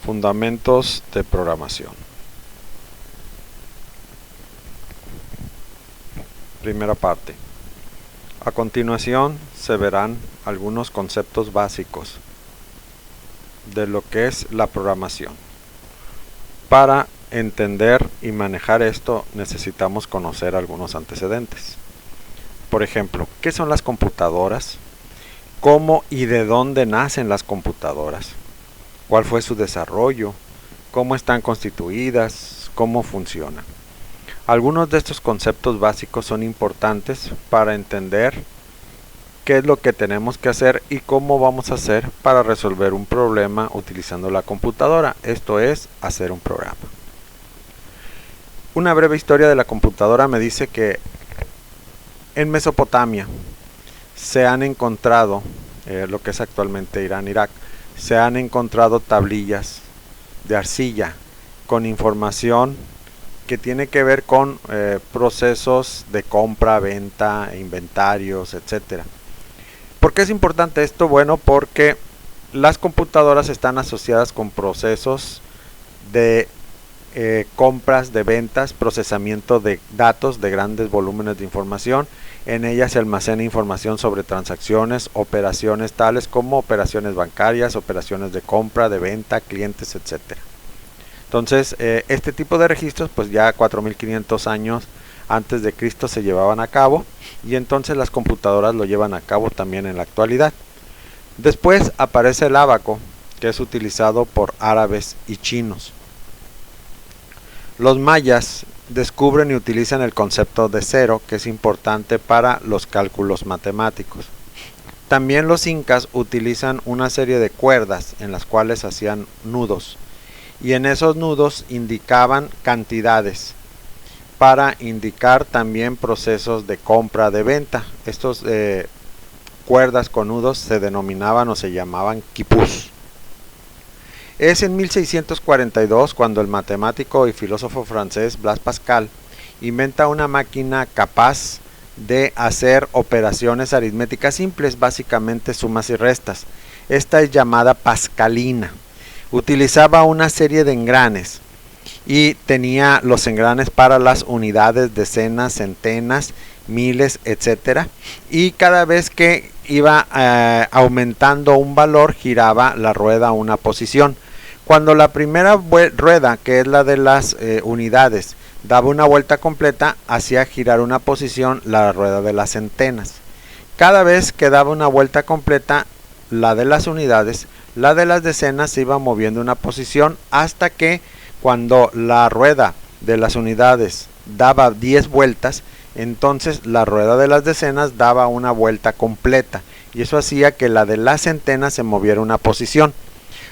Fundamentos de programación. Primera parte. A continuación se verán algunos conceptos básicos de lo que es la programación. Para entender y manejar esto necesitamos conocer algunos antecedentes. Por ejemplo, ¿qué son las computadoras? ¿Cómo y de dónde nacen las computadoras? ¿Cuál fue su desarrollo? ¿Cómo están constituidas? ¿Cómo funcionan? Algunos de estos conceptos básicos son importantes para entender qué es lo que tenemos que hacer y cómo vamos a hacer para resolver un problema utilizando la computadora, esto es, hacer un programa. Una breve historia de la computadora me dice que en Mesopotamia se han encontrado, lo que es actualmente Irán, Irak, se han encontrado tablillas de arcilla con información que tiene que ver con procesos de compra, venta, inventarios, etc. ¿Por qué es importante esto? Bueno, porque las computadoras están asociadas con procesos de compras, de ventas, procesamiento de datos, de grandes volúmenes de información. En ellas se almacena información sobre transacciones, operaciones tales como operaciones bancarias, operaciones de compra, de venta, clientes, etc. Entonces, este tipo de registros, pues ya 4500 años antes de Cristo se llevaban a cabo, y entonces las computadoras lo llevan a cabo también en la actualidad. Después aparece el ábaco, que es utilizado por árabes y chinos. Los mayas descubren y utilizan el concepto de cero, que es importante para los cálculos matemáticos. También los incas utilizan una serie de cuerdas en las cuales hacían nudos, y en esos nudos indicaban cantidades para indicar también procesos de compra, de venta. Estos cuerdas con nudos se denominaban o se llamaban quipús. Es en 1642 cuando el matemático y filósofo francés Blaise Pascal inventa una máquina capaz de hacer operaciones aritméticas simples, básicamente sumas y restas. Esta es llamada pascalina. Utilizaba una serie de engranes y tenía los engranes para las unidades, decenas, centenas, miles, etc. Y cada vez que iba aumentando un valor, giraba la rueda a una posición. Cuando la primera rueda, que es la de las unidades, daba una vuelta completa, hacía girar una posición la rueda de las centenas. Cada vez que daba una vuelta completa, la de las unidades, la de las decenas se iba moviendo una posición, hasta que cuando la rueda de las unidades daba 10 vueltas, entonces la rueda de las decenas daba una vuelta completa, y eso hacía que la de las centenas se moviera una posición.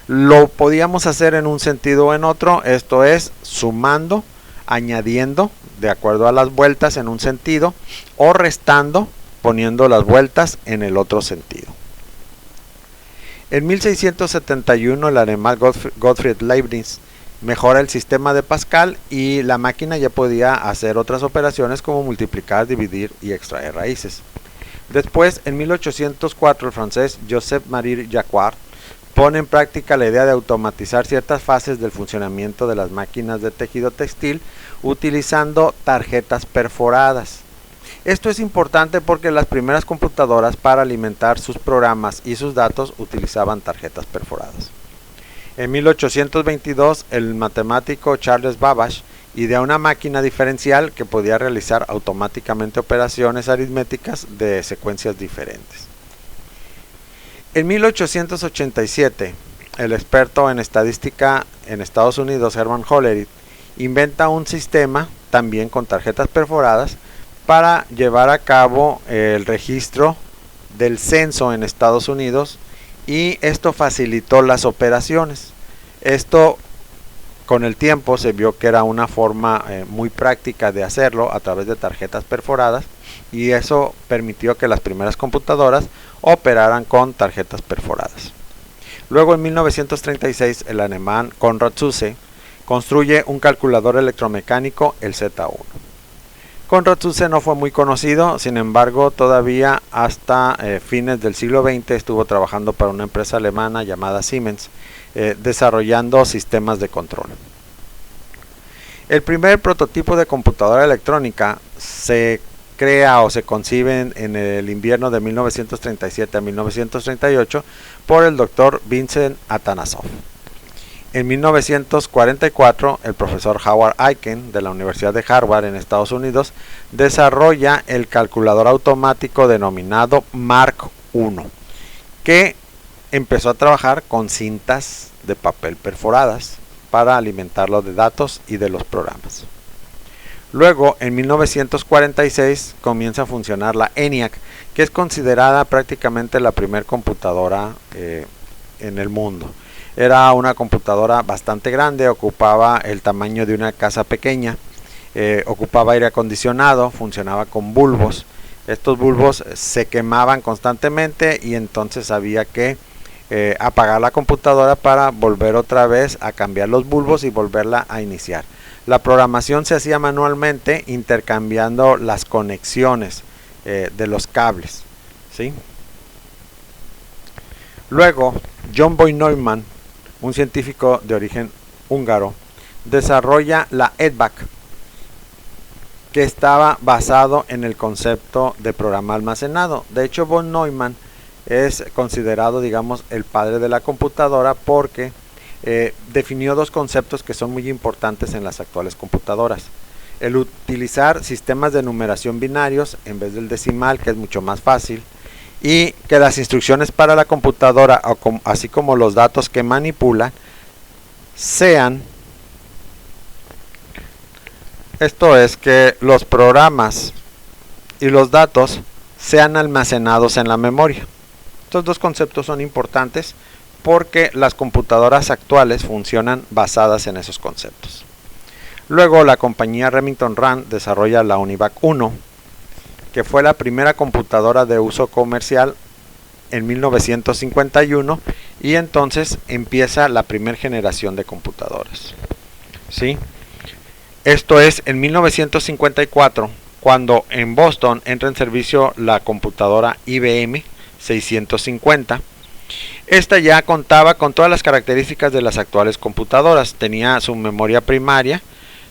Lo podíamos hacer en un sentido o en otro, esto es sumando, añadiendo de acuerdo a las vueltas en un sentido, o restando poniendo las vueltas en el otro sentido. En 1671 el alemán Gottfried Leibniz mejora el sistema de Pascal y la máquina ya podía hacer otras operaciones como multiplicar, dividir y extraer raíces. Después, en 1804, el francés Joseph-Marie Jacquard pone en práctica la idea de automatizar ciertas fases del funcionamiento de las máquinas de tejido textil utilizando tarjetas perforadas. Esto es importante porque las primeras computadoras para alimentar sus programas y sus datos utilizaban tarjetas perforadas. En 1822, el matemático Charles Babbage idea una máquina diferencial que podía realizar automáticamente operaciones aritméticas de secuencias diferentes. En 1887, el experto en estadística en Estados Unidos, Herman Hollerith, inventa un sistema, también con tarjetas perforadas, para llevar a cabo el registro del censo en Estados Unidos, y esto facilitó las operaciones. Esto, con el tiempo, se vio que era una forma muy práctica de hacerlo a través de tarjetas perforadas, y eso permitió que las primeras computadoras operaran con tarjetas perforadas. Luego, en 1936, el alemán Konrad Zuse construye un calculador electromecánico, el Z1. Konrad Zuse no fue muy conocido, sin embargo todavía hasta fines del siglo XX estuvo trabajando para una empresa alemana llamada Siemens, desarrollando sistemas de control. El primer prototipo de computadora electrónica se crea o se concibe en el invierno de 1937 a 1938 por el Dr. Vincent Atanasov. En 1944, el profesor Howard Aiken de la Universidad de Harvard en Estados Unidos desarrolla el calculador automático denominado Mark I, que empezó a trabajar con cintas de papel perforadas para alimentarlo de datos y de los programas. Luego, en 1946, comienza a funcionar la ENIAC, que es considerada prácticamente la primera computadora en el mundo. Era una computadora bastante grande, ocupaba el tamaño de una casa pequeña, ocupaba aire acondicionado, funcionaba con bulbos. Estos bulbos se quemaban constantemente y entonces había que apagar la computadora para volver otra vez a cambiar los bulbos y volverla a iniciar. La programación se hacía manualmente intercambiando las conexiones de los cables, ¿sí? Luego, John von Neumann, un científico de origen húngaro, desarrolla la EDVAC, que estaba basado en el concepto de programa almacenado. De hecho, von Neumann es considerado, digamos, el padre de la computadora porque definió dos conceptos que son muy importantes en las actuales computadoras. El utilizar sistemas de numeración binarios en vez del decimal, que es mucho más fácil, y que las instrucciones para la computadora, así como los datos que manipula, sean, esto es, que los programas y los datos sean almacenados en la memoria. Estos dos conceptos son importantes porque las computadoras actuales funcionan basadas en esos conceptos. Luego la compañía Remington Rand desarrolla la UNIVAC 1, que fue la primera computadora de uso comercial en 1951, y entonces empieza la primera generación de computadoras, ¿sí? Esto es en 1954, cuando en Boston entra en servicio la computadora IBM 650. Esta ya contaba con todas las características de las actuales computadoras. Tenía su memoria primaria,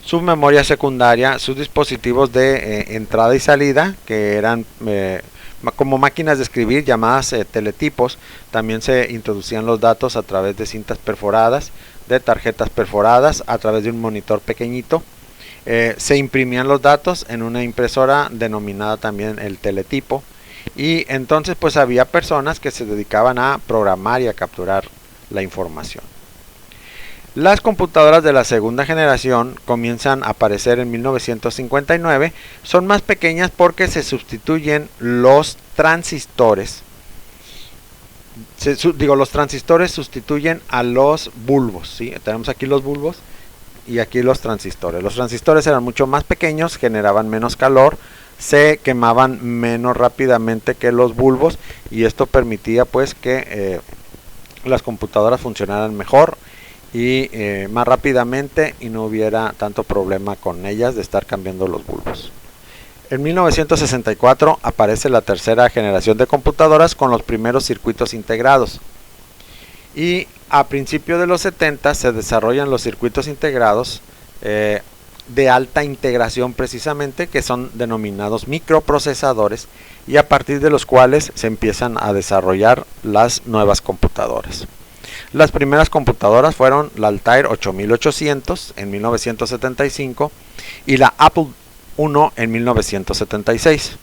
su memoria secundaria, sus dispositivos de entrada y salida, que eran como máquinas de escribir llamadas teletipos. También se introducían los datos a través de cintas perforadas, de tarjetas perforadas, a través de un monitor pequeñito. Se imprimían los datos en una impresora denominada también el teletipo, y entonces pues había personas que se dedicaban a programar y a capturar la información. Las computadoras de la segunda generación comienzan a aparecer en 1959. Son más pequeñas porque se sustituyen los transistores. Los transistores sustituyen a los bulbos, ¿sí? Tenemos aquí los bulbos y aquí los transistores. Los transistores eran mucho más pequeños, generaban menos calor, se quemaban menos rápidamente que los bulbos, y esto permitía pues que las computadoras funcionaran mejor y más rápidamente, y no hubiera tanto problema con ellas de estar cambiando los bulbos. En 1964 aparece la tercera generación de computadoras con los primeros circuitos integrados, y a principios de los 70 se desarrollan los circuitos integrados de alta integración, precisamente, que son denominados microprocesadores, y a partir de los cuales se empiezan a desarrollar las nuevas computadoras. Las primeras computadoras fueron la Altair 8800 en 1975 y la Apple I en 1976.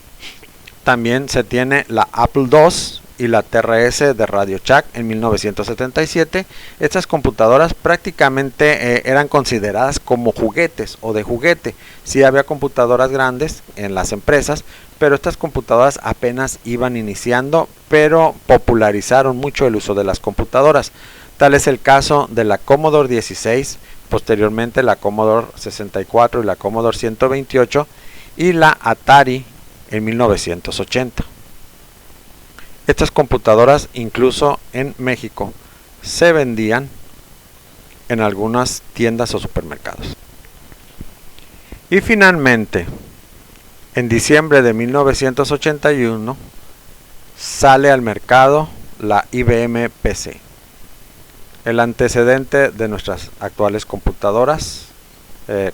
También se tiene la Apple II y la TRS de Radio Shack en 1977. Estas computadoras prácticamente eran consideradas como juguetes o de juguete. Sí había computadoras grandes en las empresas, pero estas computadoras apenas iban iniciando, pero popularizaron mucho el uso de las computadoras. Tal es el caso de la Commodore 16, posteriormente la Commodore 64 y la Commodore 128, y la Atari en 1980. Estas computadoras, incluso en México, se vendían en algunas tiendas o supermercados. Y finalmente, En diciembre de 1981 sale al mercado la IBM PC, el antecedente de nuestras actuales computadoras,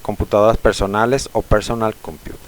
computadoras personales o personal computer.